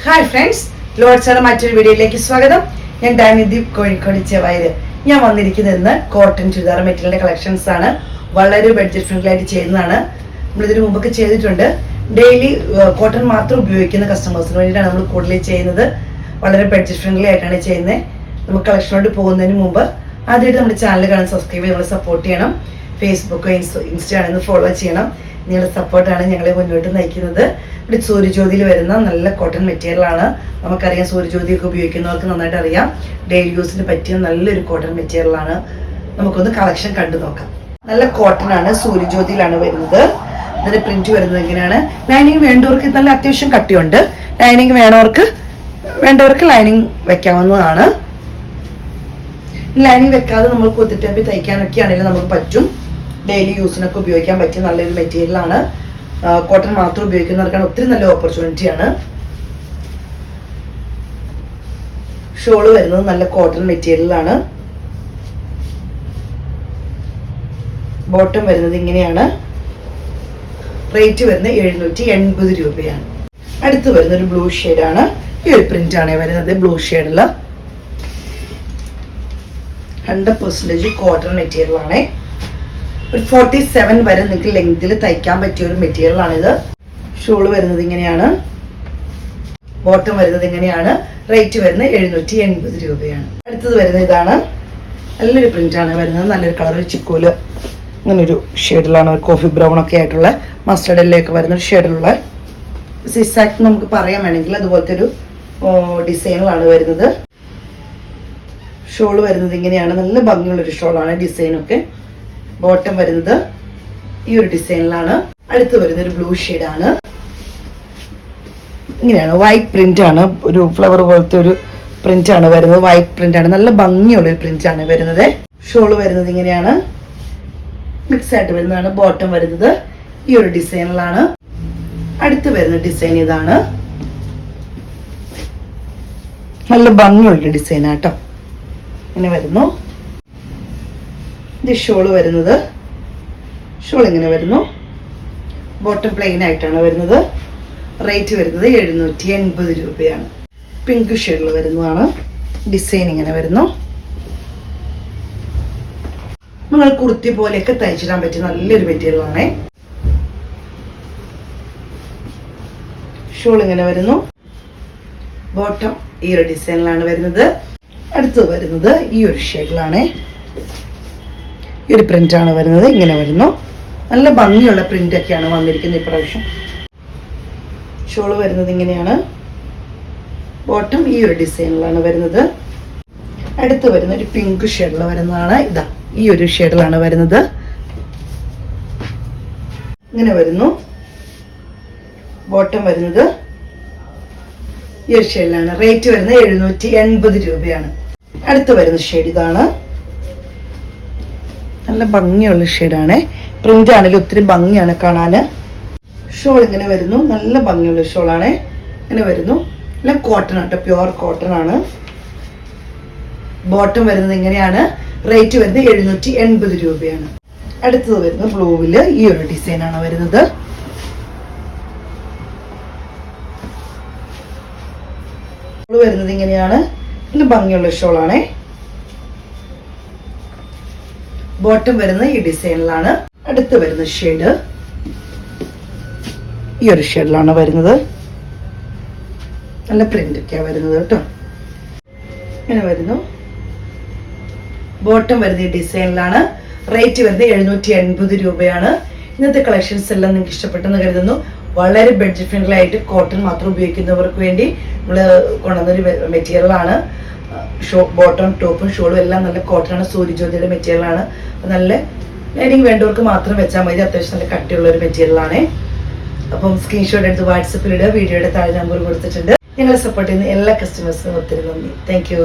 Hi friends, ലോഡ്സാണ് മറ്റൊരു വീഡിയോയിലേക്ക് സ്വാഗതം. ഞാൻ ഡാനിദീപ് കോഴിക്കോട് ചെവായിര്. ഞാൻ വന്നിരിക്കുന്നത് ഇന്ന് കോട്ടൺ ചുരിദാർ മെറ്റീരിയലിന്റെ കളക്ഷൻസ് ആണ്. വളരെ ബഡ്ജറ്റ് ഫ്രണ്ട്ലി ആയിട്ട് ചെയ്യുന്നതാണ്. നമ്മളിതിന് മുമ്പൊക്കെ ചെയ്തിട്ടുണ്ട്. ഡെയിലി കോട്ടൺ മാത്രം ഉപയോഗിക്കുന്ന കസ്റ്റമേഴ്സിന് വേണ്ടിയിട്ടാണ് നമ്മൾ കൂടുതൽ ചെയ്യുന്നത്. വളരെ ബഡ്ജറ്റ് ഫ്രണ്ട്ലി ആയിട്ടാണ് ചെയ്യുന്നത്. നമുക്ക് കളക്ഷനോട് പോകുന്നതിന് മുമ്പ് ആദ്യമായിട്ട് നമ്മുടെ ചാനൽ കാണാൻ സബ്സ്ക്രൈബ് ചെയ്ത് നമ്മൾ സപ്പോർട്ട് ചെയ്യണം. ഫേസ്ബുക്ക് ഇൻസ്റ്റ ആണെന്ന് ഫോളോ ചെയ്യണം. നിങ്ങളുടെ സപ്പോർട്ടാണ് ഞങ്ങളെ മുന്നോട്ട് നയിക്കുന്നത്. ഇവിടെ സൂര്യജ്യോതിയിൽ വരുന്ന നല്ല കോട്ടൺ മെറ്റീരിയലാണ്. നമുക്കറിയാം, സൂര്യജ്യോതിയൊക്കെ ഉപയോഗിക്കുന്നവർക്ക് നന്നായിട്ട് അറിയാം. ഡെയിലി യൂസിന് പറ്റിയ നല്ലൊരു കോട്ടൺ മെറ്റീരിയലാണ്. നമുക്കൊന്ന് കളക്ഷൻ കണ്ടു നോക്കാം. നല്ല കോട്ടൺ ആണ്, സൂര്യജ്യോതിയിലാണ് വരുന്നത്. ഇതിന്റെ പ്രിന്റ് വരുന്നത് എങ്ങനെയാണ്? ലൈനിങ് വേണ്ടവർക്ക് നല്ല അത്യാവശ്യം കട്ടിയുണ്ട്. ലൈനിങ് വേണ്ടവർക്ക് ലൈനിങ് വെക്കാവുന്നതാണ്. ലൈനിങ് വെക്കാതെ നമ്മൾ കുത്തിട്ടപ്പി തയ്ക്കാനൊക്കെ ആണെങ്കിലും നമുക്ക് പറ്റും. ഡെയിലി യൂസിനൊക്കെ ഉപയോഗിക്കാൻ പറ്റിയ നല്ലൊരു മെറ്റീരിയലാണ്. കോട്ടൺ മാത്രം ഉപയോഗിക്കുന്നവർക്കാണ് ഒത്തിരി നല്ല ഓപ്പർച്യൂണിറ്റിയാണ്. ഷോള് വരുന്നത് നല്ല കോട്ടൺ മെറ്റീരിയലാണ്. ബോട്ടം വരുന്നത് ഇങ്ങനെയാണ്. റേറ്റ് വരുന്നത് 780 രൂപയാണ്. അടുത്ത് വരുന്ന ഒരു ബ്ലൂ ഷെയ്ഡാണ്. ഈ ഒരു പ്രിന്റ് ആണ് വരുന്നത്. ബ്ലൂ ഷെയ്ഡില് 100% കോട്ടൺ മെറ്റീരിയൽ ആണ്. ഒരു 47 വരെ നിങ്ങൾക്ക് ലെങ്തിൽ തയ്ക്കാൻ പറ്റിയ ഒരു മെറ്റീരിയൽ ആണിത്. ഷോള് വരുന്നത് ഇങ്ങനെയാണ്. ബോട്ടം വരുന്നത് ഇങ്ങനെയാണ്. റേറ്റ് വരുന്നത് 780 രൂപയാണ്. അടുത്തത് വരുന്നത് ഇതാണ്. നല്ലൊരു പ്രിന്റ് ആണ് വരുന്നത്. നല്ലൊരു കളർ ചിക്കൂല് അങ്ങനൊരു ഷെയ്ഡിലാണ്. കോഫി ബ്രൗൺ ഒക്കെ ആയിട്ടുള്ള മസ്റ്റർഡ് എല്ലൊക്കെ വരുന്ന ഒരു ഷെയ്ഡിലുള്ള സിക്സാക്ട് നമുക്ക് പറയാൻ വേണമെങ്കിൽ അതുപോലത്തെ ഒരു ഡിസൈനിലാണ് വരുന്നത്. ഷോള് വരുന്നത് ഇങ്ങനെയാണ്. നല്ല ഭംഗിയുള്ളൊരു ഷോളാണ്. ഡിസൈനൊക്കെ. ബോട്ടം വരുന്നത് ഈ ഒരു ഡിസൈനിലാണ്. അടുത്ത് വരുന്ന ഒരു ബ്ലൂ ഷെയ്ഡാണ്. ഇങ്ങനെയാണ്. വൈറ്റ് പ്രിന്റ് ആണ്. ഒരു ഫ്ലവർ പോലത്തെ ഒരു പ്രിന്റ് ആണ് വരുന്നത്. വൈറ്റ് പ്രിന്റ് ആണ്. നല്ല ഭംഗിയുള്ള ഒരു പ്രിന്റ് ആണ് വരുന്നത്. ഷോള് വരുന്നത് ഇങ്ങനെയാണ്. മിക്സ് ആയിട്ട് വരുന്നതാണ്. ബോട്ടം വരുന്നത് ഈ ഒരു ഡിസൈനിലാണ്. അടുത്ത് വരുന്ന ഡിസൈൻ ഇതാണ്. നല്ല ഭംഗിയുള്ള ഡിസൈൻ ആട്ടോ. ഇങ്ങനെ വരുന്നു. ഇത് ഷോള് വരുന്നത്. ഷോൾ ഇങ്ങനെ വരുന്നു. ബോട്ടം പ്ലെയിൻ ആയിട്ടാണ് വരുന്നത്. റേറ്റ് വരുന്നത് 780 രൂപയാണ്. പിങ്ക് ഷെയ്ഡിൽ വരുന്നതാണ്. ഡിസൈൻ ഇങ്ങനെ വരുന്നു. നിങ്ങൾ കുർത്തി പോലെയൊക്കെ തയ്ച്ചിടാൻ പറ്റിയ നല്ലൊരു മെറ്റീരിയൽ ആണ്. ഷോൾ ഇങ്ങനെ വരുന്നു. ബോട്ടം ഈ ഒരു ഡിസൈനിലാണ് വരുന്നത്. അടുത്ത് വരുന്നത് ഈ ഒരു ഷെയ്ഡിലാണ്. ഈ ഒരു പ്രിന്റാണ് വരുന്നത്. ഇങ്ങനെ വരുന്നു. നല്ല ഭംഗിയുള്ള പ്രിന്റ് ഒക്കെയാണ് വന്നിരിക്കുന്നത് ഇപ്രാവശ്യം. ഷോള് വരുന്നത് ഇങ്ങനെയാണ്. ബോട്ടം ഈ ഒരു ഡിസൈനിലാണ് വരുന്നത്. അടുത്ത് വരുന്ന ഒരു പിങ്ക് ഷെയ്ഡിൽ വരുന്നതാണ്. ഇതാ ഈ ഒരു ഷെയ്ഡിലാണ് വരുന്നത്. ഇങ്ങനെ വരുന്നു. ബോട്ടം വരുന്നത് ഈ ഒരു ഷെയ്ഡിലാണ്. റേറ്റ് വരുന്നത് 780 രൂപയാണ്. അടുത്ത് വരുന്ന ഷെയ്ഡ് ഇതാണ്. നല്ല ഭംഗിയുള്ള ഷെയ്ഡാണ്. പ്രിന്റ് ആണെങ്കിലും ഒത്തിരി ഭംഗിയാണ് കാണാന്. ഷോൾ ഇങ്ങനെ വരുന്നു. നല്ല ഭംഗിയുള്ള ഷോളാണ്. ഇങ്ങനെ വരുന്നു. നല്ല കോട്ടൺ ആട്ടോ. പ്യുവർ കോട്ടൺ ആണ്. ബോട്ടം വരുന്നത് ഇങ്ങനെയാണ്. റേറ്റ് വരുന്നത് 780 രൂപയാണ്. അടുത്തത് വരുന്നത് ബ്ലൂവില് ഈ ഒരു ഡിസൈൻ ആണ് വരുന്നത്. ഷോൾ വരുന്നത് ഇങ്ങനെയാണ്. നല്ല ഭംഗിയുള്ള ഷോളാണ്. ബോട്ടം വരുന്നത് ഈ ഡിസൈനിലാണ്. അടുത്ത് വരുന്ന ഷെയ്ഡ് ഈ ഒരു ഷെയ്ഡിലാണ് വരുന്നത്. നല്ല പ്രിന്റ് ഒക്കെയാ വരുന്നത് കേട്ടോ. ഇങ്ങനെ വരുന്നു. ബോട്ടം വരുന്ന ഈ ഡിസൈനിലാണ്. റേറ്റ് വരുന്നത് 780 രൂപയാണ്. ഇന്നത്തെ കളക്ഷൻസ് എല്ലാം നിങ്ങൾക്ക് ഇഷ്ടപ്പെട്ടെന്ന് കരുതുന്നു. വളരെ ബഡ്ജറ്റ് ഫ്രണ്ട്ലി ആയിട്ട് കോട്ടൺ മാത്രം ഉപയോഗിക്കുന്നവർക്ക് വേണ്ടി നമ്മൾ കൊണ്ടുവന്നൊരു മെറ്റീരിയലാണ്. ബോട്ടം ടോപ്പും ഷോളും എല്ലാം നല്ല കോട്ടൺ ആണ്. സൂര്യജ്യോതിയുടെ മെറ്റീരിയലാണ്. നല്ല ലൈനിങ് വേണ്ടവർക്ക് മാത്രം വെച്ചാൽ മതി. അത്യാവശ്യം നല്ല കട്ടിയുള്ള ഒരു മെറ്റീരിയലാണ്. അപ്പം സ്ക്രീൻഷോട്ട് എടുത്ത് വാട്സപ്പിൽ ഇടുക. വീഡിയോയുടെ താഴെ നമ്പർ കൊടുത്തിട്ടുണ്ട്. ഞങ്ങളെ സപ്പോർട്ട് ചെയ്യുന്ന എല്ലാ കസ്റ്റമേഴ്സിനും ഒത്തിരി നന്ദി. Thank you.